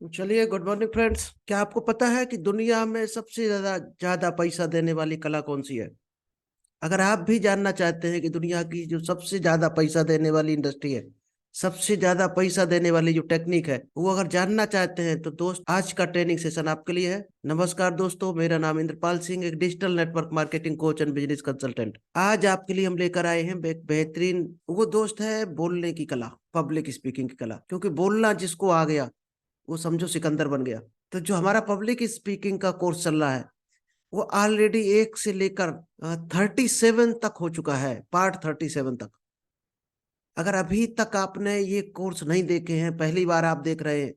चलिए, good morning friends. क्या आपको पता है कि दुनिया में सबसे ज्यादा ज्यादा पैसा देने वाली कला कौन सी है? अगर आप भी जानना चाहते हैं कि दुनिया की जो सबसे ज्यादा पैसा देने वाली इंडस्ट्री है, सबसे ज्यादा पैसा देने वाली जो टेक्निक है, वो अगर जानना चाहते हैं तो दोस्त, आज का ट्रेनिंग सेशन आपके लिए है। नमस्कार दोस्तों, मेरा नाम इंद्रपाल सिंह, एक digital network marketing coach and business consultant. आज आपके लिए हम लेकर आए हैं एक बेहतरीन, वो दोस्त है बोलने की कला, पब्लिक स्पीकिंग की कला। क्योंकि बोलना जिसको आ गया वो समझो सिकंदर बन गया। तो जो हमारा पब्लिक स्पीकिंग का कोर्स चल रहा है, वो ऑलरेडी 1 से लेकर 37 तक हो चुका है, पार्ट 37 तक। अगर अभी तक आपने ये कोर्स नहीं देखे हैं, पहली बार आप देख रहे हैं,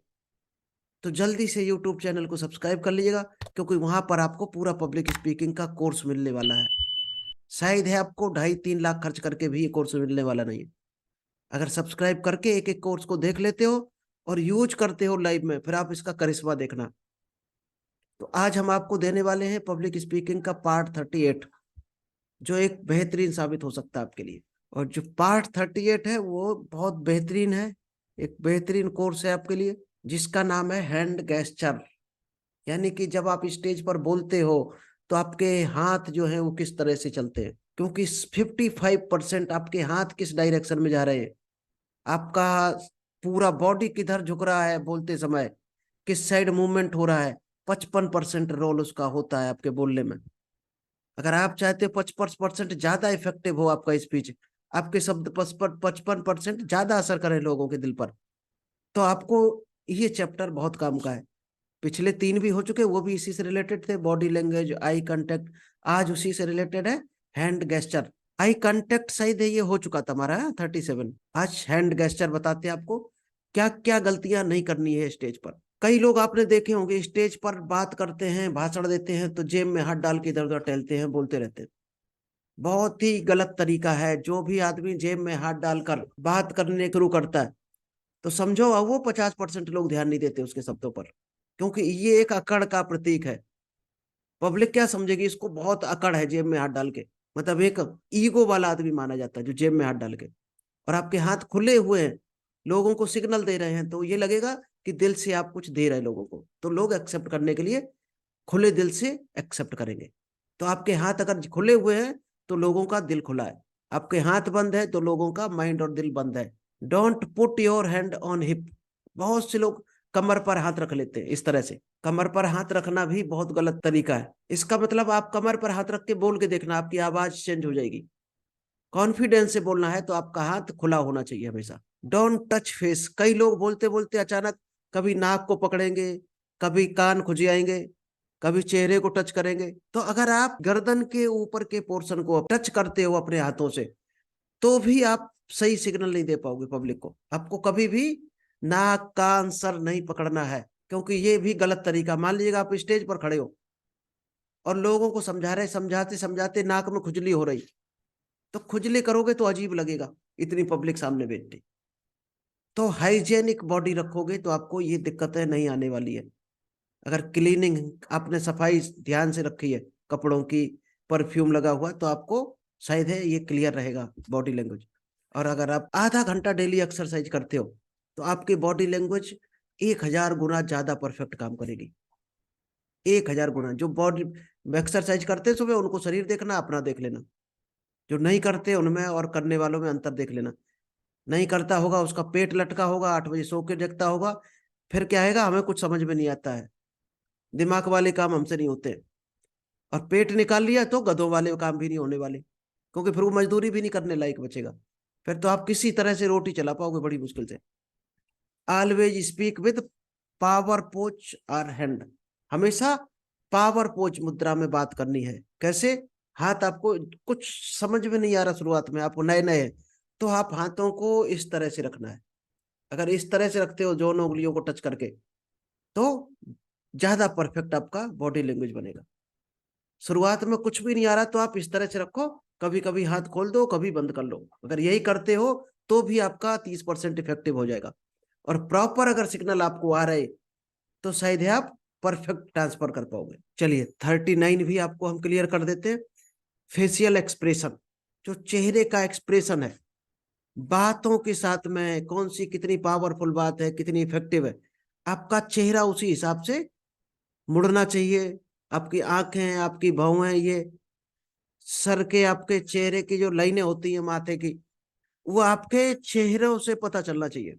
तो जल्दी से यूट्यूब चैनल को सब्सक्राइब कर लीजिएगा। क्योंकि वहां पर आपको पूरा पब्लिक स्पीकिंग का कोर्स मिलने वाला है। शायद है आपको 2.5-3 लाख खर्च करके भी ये कोर्स मिलने वाला नहीं है। अगर सब्सक्राइब करके एक एक कोर्स को देख लेते हो और यूज करते हो लाइव में, फिर आप इसका करिश्मा देखना। तो आज हम आपको देने वाले हैं पब्लिक स्पीकिंग का पार्ट 38, जो एक बेहतरीन साबित हो सकता है आपके लिए। और जो पार्ट 38 है वो बहुत बेहतरीन है, एक बेहतरीन कोर्स है आपके लिए, जिसका नाम है हैंड गेस्चर। यानी कि जब आप स्टेज पर बोलते हो तो आपके हाथ जो है वो किस तरह से चलते हैं। क्योंकि 55% आपके हाथ किस डायरेक्शन में जा रहे हैं, आपका पूरा बॉडी किधर झुक रहा है बोलते समय, किस साइड मूवमेंट हो रहा है, 55% रोल उसका होता है आपके बोलने में। अगर आप चाहते हो 55% ज्यादा इफेक्टिव हो आपका स्पीच, आपके शब्द 55% ज्यादा असर करें लोगों के दिल पर, तो आपको ये चैप्टर बहुत काम का है। पिछले 3 भी हो चुके, वो भी इसी से रिलेटेड थे, बॉडी लैंग्वेज, आई कांटेक्ट। आज उसी से रिलेटेड है हैंड गेस्चर। आई कांटेक्ट शायद ये हो चुका था हमारा 37। आज हैंड गेस्चर बताते हैं आपको क्या क्या गलतियां नहीं करनी है स्टेज पर। कई लोग आपने देखे होंगे स्टेज पर बात करते हैं, भाषण देते हैं, तो जेब में हाथ डाल के इधर उधर टहलते हैं, बोलते रहते हैं। बहुत ही गलत तरीका है। जो भी आदमी जेब में हाथ डालकर बात करने शुरू करता है, तो समझो अब वो 50% लोग ध्यान नहीं देते उसके शब्दों पर। क्योंकि ये एक अकड़ का प्रतीक है। पब्लिक क्या समझेगी, इसको बहुत अकड़ है जेब में हाथ डाल के, मतलब एक ईगो वाला आदमी माना जाता है जो जेब में हाथ डाल के, और आपके हाथ खुले हुए हैं, लोगों को सिग्नल दे रहे हैं, तो ये लगेगा कि दिल से आप कुछ दे रहे हैं लोगों को, तो लोग एक्सेप्ट करने के लिए खुले दिल से एक्सेप्ट करेंगे। तो आपके हाथ अगर खुले हुए हैं तो लोगों का दिल खुला है, आपके हाथ बंद है तो लोगों का माइंड और दिल बंद है। Don't put your hand on hip. बहुत से लोग कमर पर हाथ रख लेते हैं इस तरह से। कमर पर हाथ रखना भी बहुत गलत तरीका है। इसका मतलब आप कमर पर हाथ रख के बोल के देखना, आपकी आवाज चेंज हो जाएगी। कॉन्फिडेंस से बोलना है तो आपका हाथ खुला होना चाहिए हमेशा। Don't touch face. कई लोग बोलते बोलते अचानक कभी नाक को पकड़ेंगे, कभी कान खुजियाएंगे, कभी चेहरे को टच करेंगे। तो अगर आप गर्दन के ऊपर के पोर्शन को टच करते हो अपने हाथों से, तो भी आप सही सिग्नल नहीं दे पाओगे पब्लिक को। आपको कभी भी नाक कान सर नहीं पकड़ना है, क्योंकि ये भी गलत तरीका। मान लीजिएगा आप स्टेज पर खड़े हो और लोगों को समझा रहे, समझाते समझाते नाक में खुजली हो रही, तो खुजली करोगे तो अजीब लगेगा इतनी पब्लिक सामने बैठे। तो हाइजेनिक बॉडी रखोगे तो आपको ये दिक्कतें नहीं आने वाली है। अगर क्लीनिंग, आपने सफाई ध्यान से रखी है कपड़ों की, परफ्यूम लगा हुआ, तो आपको शायद है ये क्लियर रहेगा बॉडी लैंग्वेज। और अगर आप आधा घंटा डेली एक्सरसाइज करते हो, तो आपकी बॉडी लैंग्वेज 1,000 गुना ज्यादा परफेक्ट काम करेगी। 1,000 गुना। जो बॉडी एक्सरसाइज करते हैं सुबह, उनको शरीर देखना, अपना देख लेना। जो नहीं करते उनमें और करने वालों में अंतर देख लेना। नहीं करता होगा, उसका पेट लटका होगा, 8 बजे सो के देखता होगा, फिर क्या आएगा, हमें कुछ समझ में नहीं आता है, दिमाग वाले काम हमसे नहीं होते। और पेट निकाल लिया तो गधों वाले काम भी नहीं होने वाले, क्योंकि फिर वो मजदूरी भी नहीं करने लायक बचेगा। फिर तो आप किसी तरह से रोटी चला पाओगे बड़ी मुश्किल से। ऑलवेज स्पीक विद पावर पोच और हैंड। हमेशा पावर पोच मुद्रा में बात करनी है। कैसे? हाथ आपको कुछ समझ में नहीं आ रहा, शुरुआत में आपको नए नए, तो आप हाथों को इस तरह से रखना है। अगर इस तरह से रखते हो दोनों उंगलियों को टच करके, तो ज्यादा परफेक्ट आपका बॉडी लैंग्वेज बनेगा। शुरुआत में कुछ भी नहीं आ रहा तो आप इस तरह से रखो, कभी कभी हाथ खोल दो, कभी बंद कर लो। अगर यही करते हो तो भी आपका 30% इफेक्टिव हो जाएगा। और प्रॉपर अगर सिग्नल आपको आ रहे, तो शायद ही आप परफेक्ट ट्रांसफर कर पाओगे। चलिए, 39 भी आपको हम क्लियर कर देते हैं। फेशियल एक्सप्रेशन, जो चेहरे का एक्सप्रेशन है, बातों के साथ में कौन सी कितनी पावरफुल बात है, कितनी इफेक्टिव है, आपका चेहरा उसी हिसाब से मुड़ना चाहिए। आपकी आंखें, आपकी भौहें, ये सर के, आपके चेहरे की जो लाइनें होती हैं माथे की, वो आपके चेहरों से पता चलना चाहिए।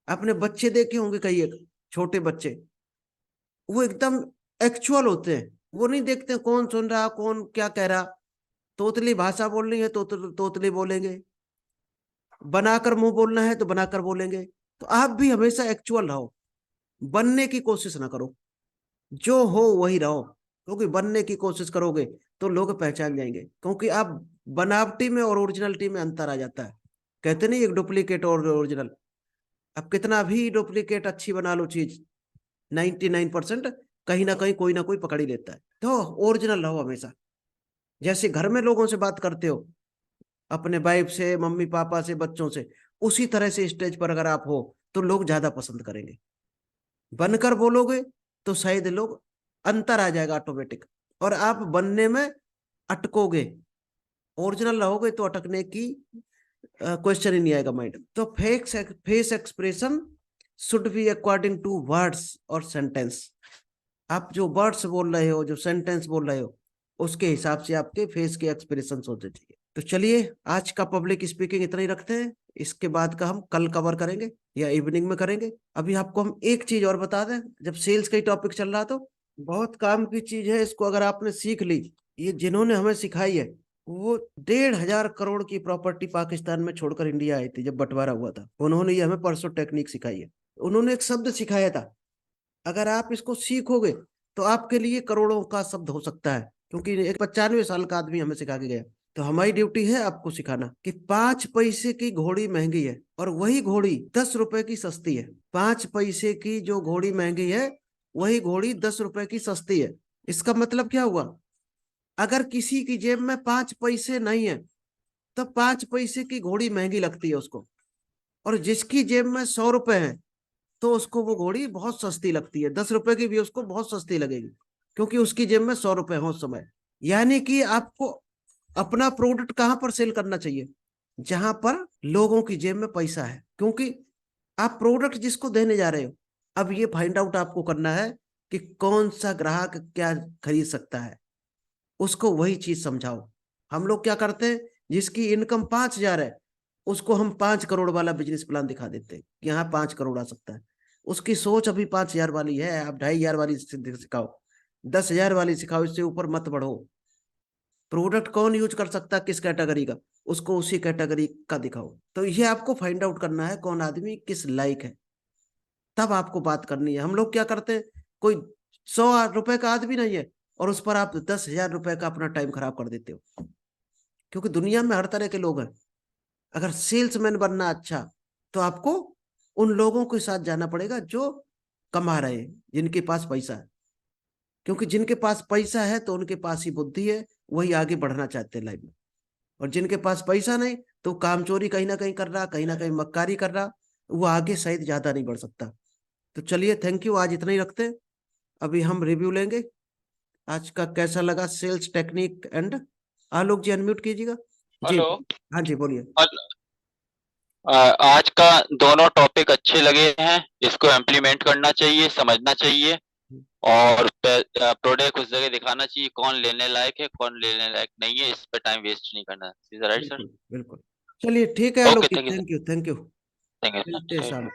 आपने बच्चे देखे होंगे कई, एक छोटे बच्चे, वो एकदम एक्चुअल होते हैं। वो नहीं देखते कौन सुन रहा, कौन क्या कह रहा। तोतली भाषा बोलनी है तो तोतली बोलेंगे, बनाकर मुंह बोलना है तो बनाकर बोलेंगे। तो आप भी हमेशा एक्चुअल रहो, बनने की कोशिश ना करो, जो हो वही रहो। क्योंकि बनने की कोशिश करोगे तो लोग पहचान जाएंगे, क्योंकि आप बनावटी में और ओरिजिनलिटी में अंतर आ जाता है। कहते नहीं, एक डुप्लीकेट और ओरिजिनल। अब कितना भी डुप्लीकेट अच्छी बना लो चीज, 99% कहीं ना कहीं कोई ना कोई पकड़ ही लेता है। तो ओरिजिनल रहो हमेशा। जैसे घर में लोगों से बात करते हो, अपने वाइफ से, मम्मी पापा से, बच्चों से, उसी तरह से स्टेज पर अगर आप हो तो लोग ज्यादा पसंद करेंगे। बनकर बोलोगे तो शायद लोग, अंतर आ जाएगा ऑटोमेटिक, और आप बनने में अटकोगे। ओरिजिनल रहोगे तो अटकने की क्वेश्चन ही नहीं आएगा माइंड में। तो face expression should be according to words और सेंटेंस। आप जो वर्ड्स बोल रहे हो, जो सेंटेंस बोल रहे हो, उसके हिसाब से आपके फेस के एक्सप्रेशन होने चाहिए। तो चलिए, आज का पब्लिक स्पीकिंग इतना ही रखते हैं। इसके बाद का हम कल कवर करेंगे या इवनिंग में करेंगे। अभी आपको हम एक चीज और बता दें, जब सेल्स का ही टॉपिक चल रहा, तो बहुत काम की चीज है। इसको अगर आपने सीख ली, ये जिन्होंने हमें सिखाई है, वो 1,500 करोड़ की प्रॉपर्टी पाकिस्तान में छोड़कर इंडिया आई थी जब बंटवारा हुआ था। उन्होंने ये हमें परसों टेक्निक सिखाई है। उन्होंने एक शब्द सिखाया था, अगर आप इसको सीखोगे तो आपके लिए करोड़ों का शब्द हो सकता है। क्योंकि एक 95 साल का आदमी हमें सिखा के गया। तो हमारी ड्यूटी है आपको सिखाना कि 5 पैसे की घोड़ी महंगी है और वही घोड़ी 10 रुपए की सस्ती है। 5 पैसे की जो घोड़ी महंगी है, वही घोड़ी 10 रुपए की सस्ती है। इसका मतलब क्या हुआ? अगर किसी की जेब में 5 पैसे नहीं है, तो 5 पैसे की घोड़ी महंगी लगती है उसको। और जिसकी जेब में 100 रुपए है, तो उसको वो घोड़ी बहुत सस्ती लगती है। 10 रुपए की भी उसको बहुत सस्ती लगेगी, क्योंकि उसकी जेब में 100 रुपए हो उस समय। यानी कि आपको अपना प्रोडक्ट कहां पर सेल करना चाहिए? जहां पर लोगों की जेब में पैसा है। क्योंकि आप प्रोडक्ट जिसको देने जा रहे हो, अब ये फाइंड आउट आपको करना है कि कौन सा ग्राहक क्या खरीद सकता है, उसको वही चीज समझाओ। हम लोग क्या करते हैं, जिसकी इनकम 5,000 है, उसको हम 5 करोड़ वाला बिजनेस प्लान दिखा देते हैं कि यहाँ 5 करोड़ आ सकता है। उसकी सोच अभी 5,000 वाली है। आप 2,500 वाली सिखाओ, 10,000 वाली सिखाओ, इससे ऊपर मत बढ़ो। प्रोडक्ट कौन यूज कर सकता है, किस कैटेगरी का, उसको उसी कैटेगरी का दिखाओ। तो ये आपको फाइंड आउट करना है कौन आदमी किस लायक है, तब आपको बात करनी है। हम लोग क्या करते हैं, कोई 100 रुपए का आदमी नहीं है और उस पर आप 10,000 रुपए का अपना टाइम खराब कर देते हो। क्योंकि दुनिया में हर तरह के लोग हैं। अगर सेल्समैन बनना अच्छा, तो आपको उन लोगों के साथ जाना पड़ेगा जो कमा रहे हैं, जिनके पास पैसा है। क्योंकि जिनके पास पैसा है तो उनके पास ही बुद्धि है, वही आगे बढ़ना चाहते हैं लाइफ में। और जिनके पास पैसा नहीं, तो काम चोरी कहीं ना कहीं कर रहा, कहीं ना कहीं मक्कारी कर रहा, वो आगे शायद ज्यादा नहीं बढ़ सकता। तो चलिए, थैंक यू, आज इतना ही रखते हैं। अभी हम रिव्यू लेंगे आज का, कैसा लगा sales technique and. Alok ji unmute कीजिएगा। जी, हेलो। हाँ जी, बोलिए। आज का दोनों टॉपिक अच्छे लगे हैं। इसको इम्प्लीमेंट करना चाहिए, समझना चाहिए और प्रोडक्ट उस जगह दिखाना चाहिए कौन लेने लायक है, कौन लेने लायक नहीं है। इस पर टाइम वेस्ट नहीं करना। Is right sir? बिल्कुल बिल्कुल। चलिए ठीक है Alok okay, ji, thank you sir. Thank you, thank you. Thank मिलते हैं यू। शाम को।